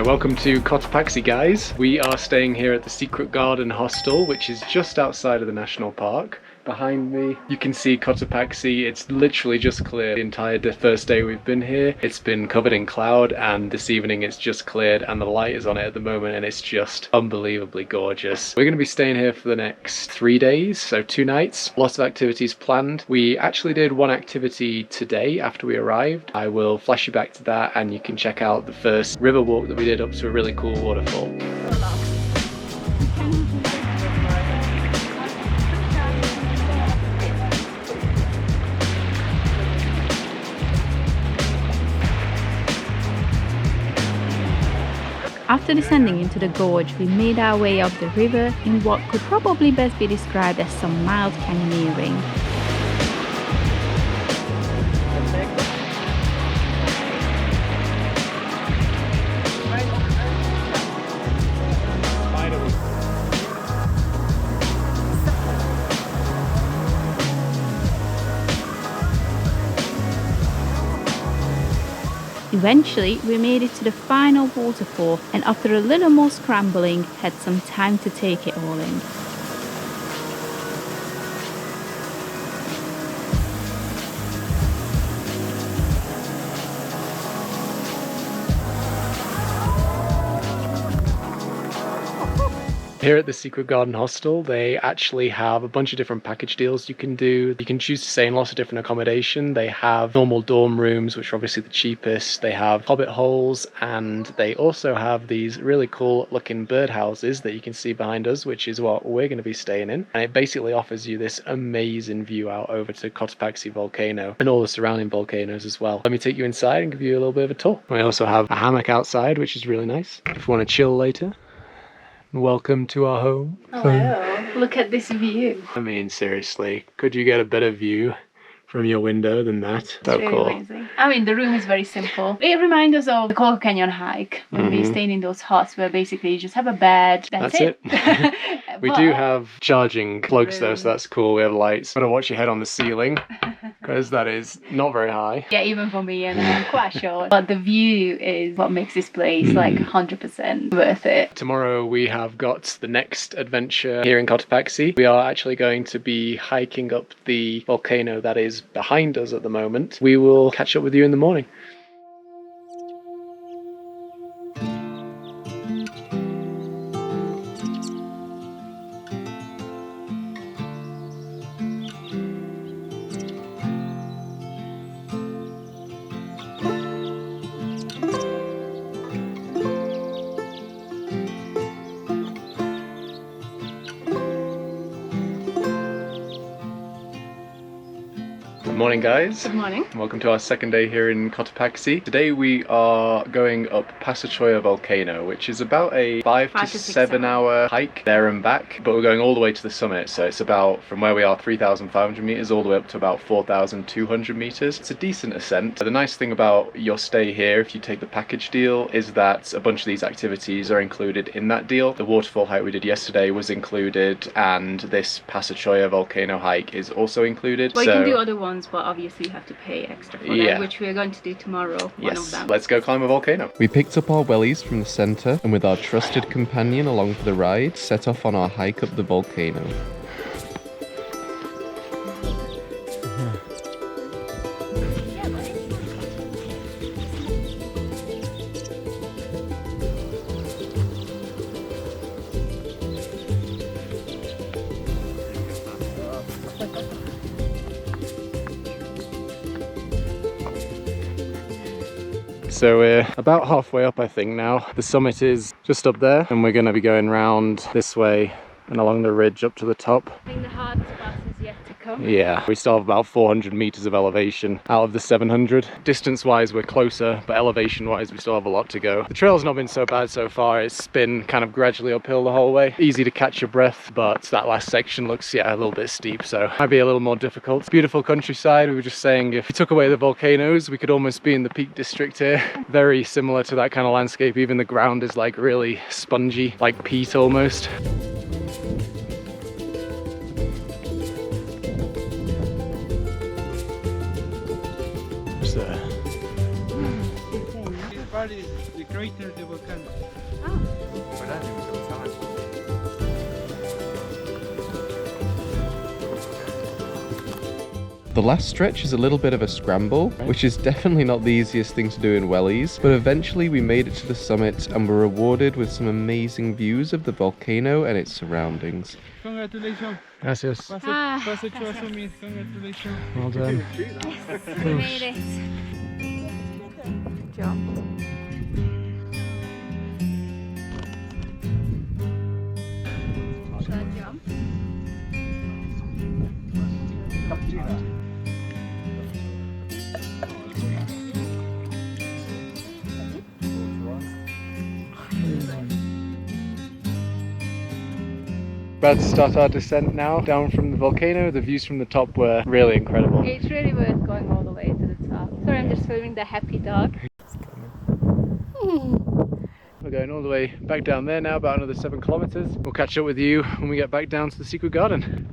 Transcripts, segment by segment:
So welcome to Cotopaxi, guys. We are staying here at the Secret Garden Hostel, which is just outside of the national park. Behind me, you can see Cotopaxi. It's literally just cleared. The entire first day we've been here, it's been covered in cloud, and this evening it's just cleared and the light is on it at the moment, and it's just unbelievably gorgeous. We're going to be staying here for the next 3 days, so 2 nights. Lots of activities planned. We actually did one activity today after we arrived. I will flash you back to that, and you can check out the first river walk that we did up to a really cool waterfall. After descending into the gorge, we made our way up the river in what could probably best be described as some mild canyoneering. Eventually, we made it to the final waterfall, and after a little more scrambling, had some time to take it all in. Here at the Secret Garden Hostel, they actually have a bunch of different package deals you can do. You can choose to stay in lots of different accommodation. They have normal dorm rooms, which are obviously the cheapest. They have hobbit holes, and they also have these really cool looking birdhouses that you can see behind us, which is what we're going to be staying in. And it basically offers you this amazing view out over to Cotopaxi volcano and all the surrounding volcanoes as well. Let me take you inside and give you a little bit of a tour. We also have a hammock outside, which is really nice if you want to chill later. Welcome to our home. Hello, look at this view. I mean, seriously, could you get a better view from your window than that? So really cool. Amazing. I mean, the room is very simple. It reminds us of the Cotopaxi Canyon hike when we stayed in those huts where basically you just have a bed. That's it. We do have charging plugs though, so that's cool. We have lights. Gotta watch your head on the ceiling because that is not very high. Yeah, even for me, and I'm quite short. But the view is what makes this place like 100% worth it. Tomorrow we have got the next adventure here in Cotopaxi. We are actually going to be hiking up the volcano that is behind us at the moment. We will catch up with you in the morning. Good morning, guys. Good morning. Welcome to our second day here in Cotopaxi. Today we are going up Pasachoya volcano, which is about a 5 to 7 hour hike there and back, but we're going all the way to the summit, so it's about, from where we are, 3,500 meters all the way up to about 4,200 meters. It's a decent ascent. The nice thing about your stay here, if you take the package deal, is that a bunch of these activities are included in that deal. The waterfall hike we did yesterday was included, and this Pasachoya volcano hike is also included. Well, you can do other ones, but obviously you have to pay extra for them, which we are going to do tomorrow. Yes, one of them. Let's go climb a volcano. We picked up our wellies from the centre, and with our trusted companion along for the ride, set off on our hike up the volcano. So we're about halfway up, I think, now. The summit is just up there, and we're going to be going round this way and along the ridge up to the top. I think the hardest part is yet to come. Yeah, we still have about 400 meters of elevation out of the 700. Distance wise we're closer, but elevation wise we still have a lot to go. The trail's not been so bad so far. It's been kind of gradually uphill the whole way. Easy to catch your breath, but that last section looks, yeah, a little bit steep, so might be a little more difficult. Beautiful countryside. We were just saying if we took away the volcanoes we could almost be in the Peak District here. Very similar to that kind of landscape. Even the ground is like really spongy, like peat almost. crater de volcano. The last stretch is a little bit of a scramble, which is definitely not the easiest thing to do in wellies, but eventually we made it to the summit and were rewarded with some amazing views of the volcano and its surroundings. Congratulations. Gracias. Paso Chuasumi. Congratulations. Well done. Yes, we made it. Good job. Should I jump? About to start our descent now, down from the volcano. The views from the top were really incredible. It's really worth going all the way to the top. Sorry, I'm just filming the happy dog. We're going all the way back down there now, about another 7 kilometers. We'll catch up with you when we get back down to the Secret Garden.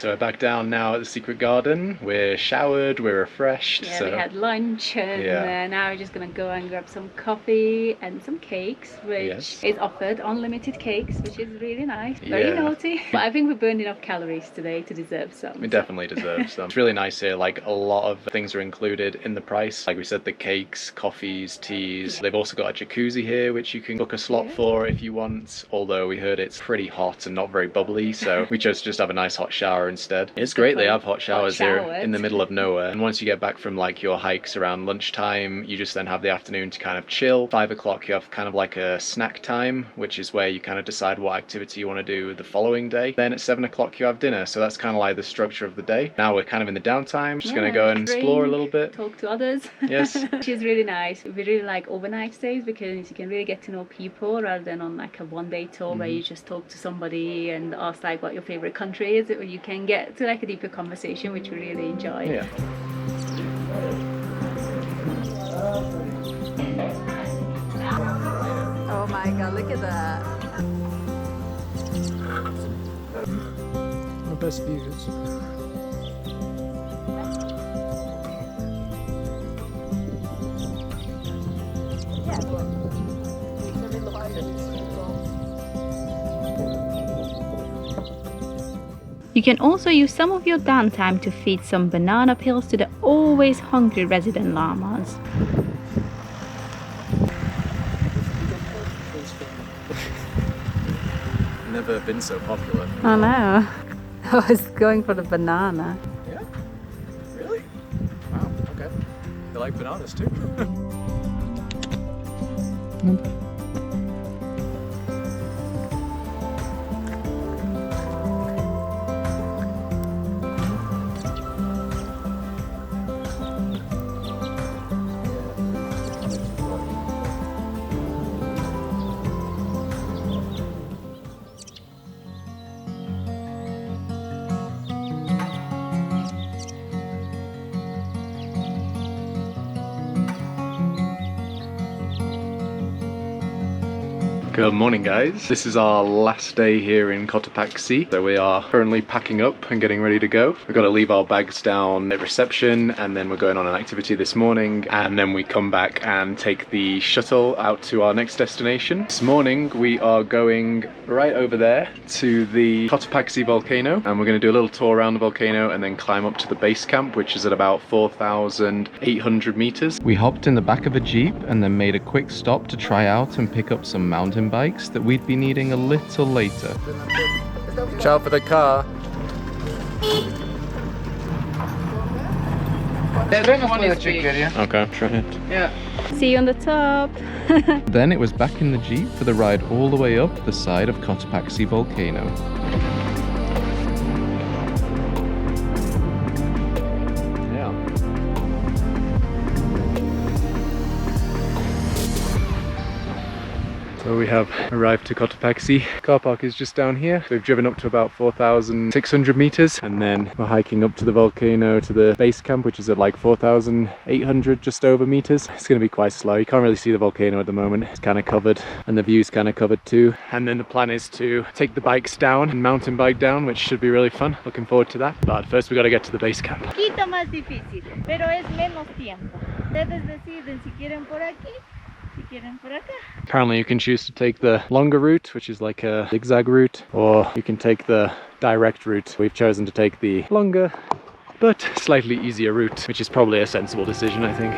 So we're back down now at the Secret Garden. We're showered, we're refreshed. Yeah, so we had lunch and now we're just gonna go and grab some coffee and some cakes, which is offered, unlimited cakes, which is really nice. Very naughty. But I think we burned enough calories today to deserve some. We definitely deserve some. It's really nice here, like a lot of things are included in the price. Like we said, the cakes, coffees, teas. They've also got a jacuzzi here, which you can book a slot for if you want, although we heard it's pretty hot and not very bubbly, so we chose to just have a nice hot shower instead. It's great they have hot showers here in the middle of nowhere, and once you get back from like your hikes around lunchtime, you just then have the afternoon to kind of chill. 5 o'clock you have kind of like a snack time, which is where you kind of decide what activity you want to do the following day. Then at 7 o'clock you have dinner, so that's kind of like the structure of the day. Now we're kind of in the downtime, just going to go and explore a little bit. Talk to others. Yes. Which is really nice. We really like overnight stays because you can really get to know people rather than on like a one-day tour where you just talk to somebody and ask like what your favorite country is, or you can get to like a deeper conversation, which we really enjoy. Yeah. Oh my god, look at that. Our best views. You can also use some of your downtime to feed some banana peels to the always hungry resident llamas. Never been so popular. I know. I was going for the banana. Yeah? Really? Wow, okay. They like bananas too. Good morning guys, this is our last day here in Cotopaxi, so we are currently packing up and getting ready to go. We've got to leave our bags down at reception and then we're going on an activity this morning and then we come back and take the shuttle out to our next destination. This morning we are going right over there to the Cotopaxi volcano and we're going to do a little tour around the volcano and then climb up to the base camp, which is at about 4,800 meters. We hopped in the back of a Jeep and then made a quick stop to try out and pick up some mountain bikes that we'd be needing a little later. Watch out for the car. Okay, try it. Yeah. See you on the top. Then it was back in the Jeep for the ride all the way up the side of Cotopaxi volcano. So we have arrived to Cotopaxi. Car park is just down here. We've driven up to about 4,600 meters and then we're hiking up to the volcano to the base camp, which is at like 4,800 just over meters. It's going to be quite slow. You can't really see the volcano at the moment. It's kind of covered and the view's kind of covered too. And then the plan is to take the bikes down and mountain bike down, which should be really fun. Looking forward to that. But first we got to get to the base camp. Poquito más difícil, pero es menos tiempo. Ustedes deciden si quieren por aquí Apparently you can choose to take the longer route, which is like a zigzag route, or you can take the direct route. We've chosen to take the longer but slightly easier route, which is probably a sensible decision, I think.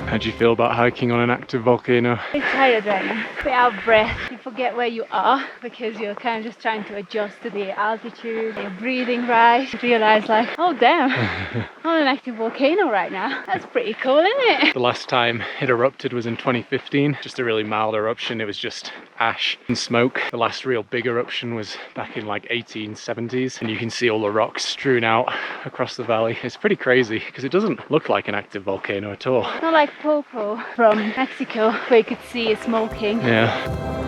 How do you feel about hiking on an active volcano? I'm tired right now. A bit out of breath. You forget where you are because you're kind of just trying to adjust to the altitude. You're breathing right. You realize like, oh damn, I'm on an active volcano right now. That's pretty cool, isn't it? The last time it erupted was in 2015. Just a really mild eruption. It was just ash and smoke. The last real big eruption was back in like 1870s, and you can see all the rocks strewn out across the valley. It's pretty crazy because it doesn't look like an active volcano at all. Not like Popo from Mexico where you could see it smoking. Yeah.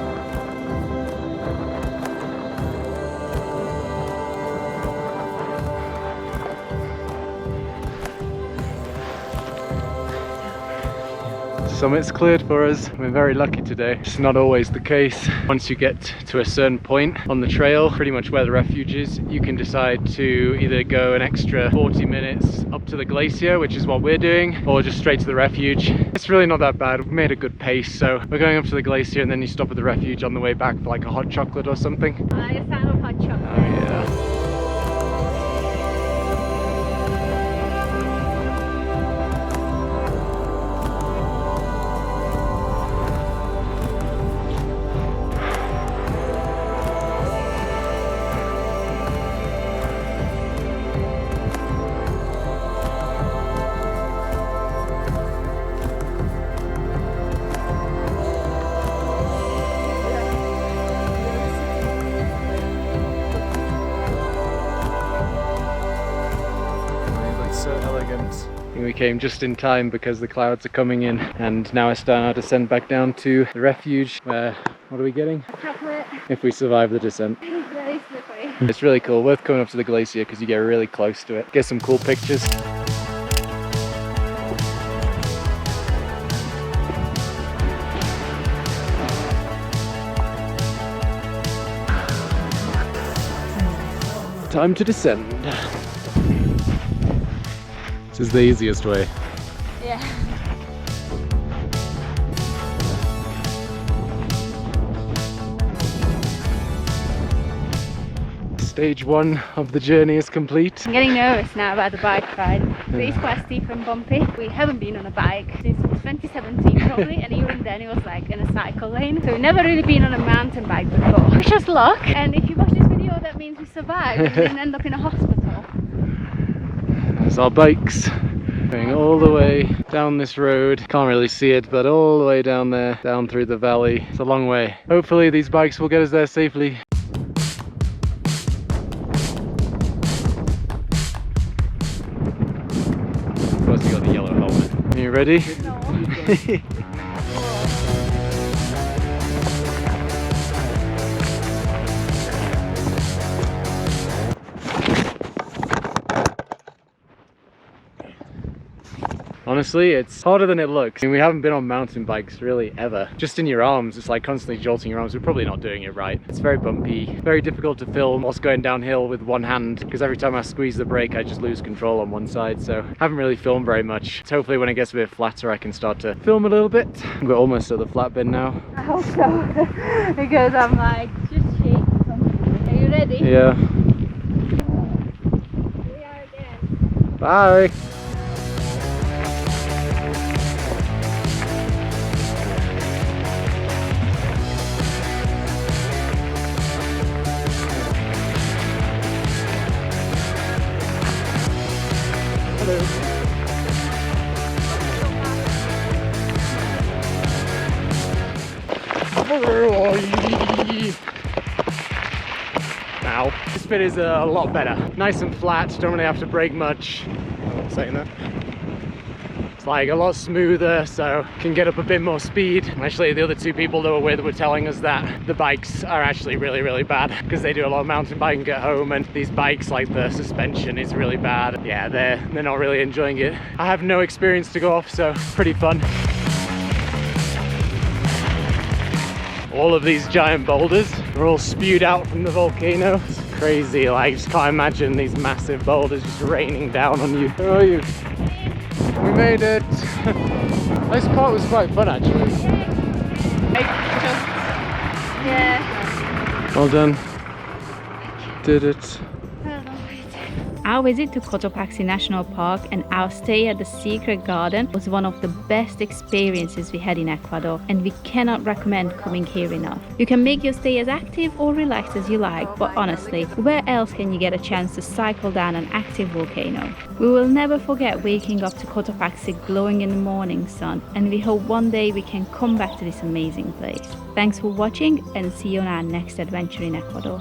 Summit's cleared for us. We're very lucky today. It's not always the case. Once you get to a certain point on the trail, pretty much where the refuge is, you can decide to either go an extra 40 minutes up to the glacier, which is what we're doing, or just straight to the refuge. It's really not that bad. We've made a good pace, so we're going up to the glacier and then you stop at the refuge on the way back for like a hot chocolate or something. A fan of hot chocolate. Oh yeah. We came just in time because the clouds are coming in, and now it's starting to descend back down to the refuge where, what are we getting? Chocolate. If we survive the descent. It's very slippery. It's really cool, worth coming up to the glacier because you get really close to it. Get some cool pictures. Time to descend. This is the easiest way. Yeah. Stage one of the journey is complete. I'm getting nervous now about the bike ride. It's quite steep and bumpy. We haven't been on a bike since 2017 probably, and even then it was like in a cycle lane. So we've never really been on a mountain bike before. It's just luck, and if you watch this video that means we survived and didn't end up in a hospital. There's our bikes going all the way down this road. Can't really see it, but all the way down there, down through the valley. It's a long way. Hopefully these bikes will get us there safely. Of course you got the yellow helmet. Are you ready? No. Honestly, it's harder than it looks. I mean, we haven't been on mountain bikes really ever. Just in your arms, it's like constantly jolting your arms. We're probably not doing it right. It's very bumpy, very difficult to film whilst going downhill with one hand, because every time I squeeze the brake, I just lose control on one side. So I haven't really filmed very much. So hopefully when it gets a bit flatter, I can start to film a little bit. We're almost at the flat bend now. I hope so, because I'm like just shaking. Are you ready? Yeah. We are again. Bye. Now, this bit is a lot better. Nice and flat, don't really have to brake much. I'm saying that. It's like a lot smoother, so can get up a bit more speed. Actually, the other two people that were with were telling us that the bikes are actually really bad because they do a lot of mountain biking at home, and these bikes, like the suspension is really bad. Yeah, they're not really enjoying it. I have no experience to go off, so pretty fun. all of these giant boulders are all spewed out from the volcano. It's crazy, like, just can't imagine these massive boulders just raining down on you. Where are you? We made it. This part was quite fun actually. Yeah. Well done. Did it. Our visit to Cotopaxi National Park and our stay at the Secret Garden was one of the best experiences we had in Ecuador, and we cannot recommend coming here enough. You can make your stay as active or relaxed as you like, but honestly, where else can you get a chance to cycle down an active volcano? We will never forget waking up to Cotopaxi glowing in the morning sun, and we hope one day we can come back to this amazing place. Thanks for watching, and see you on our next adventure in Ecuador.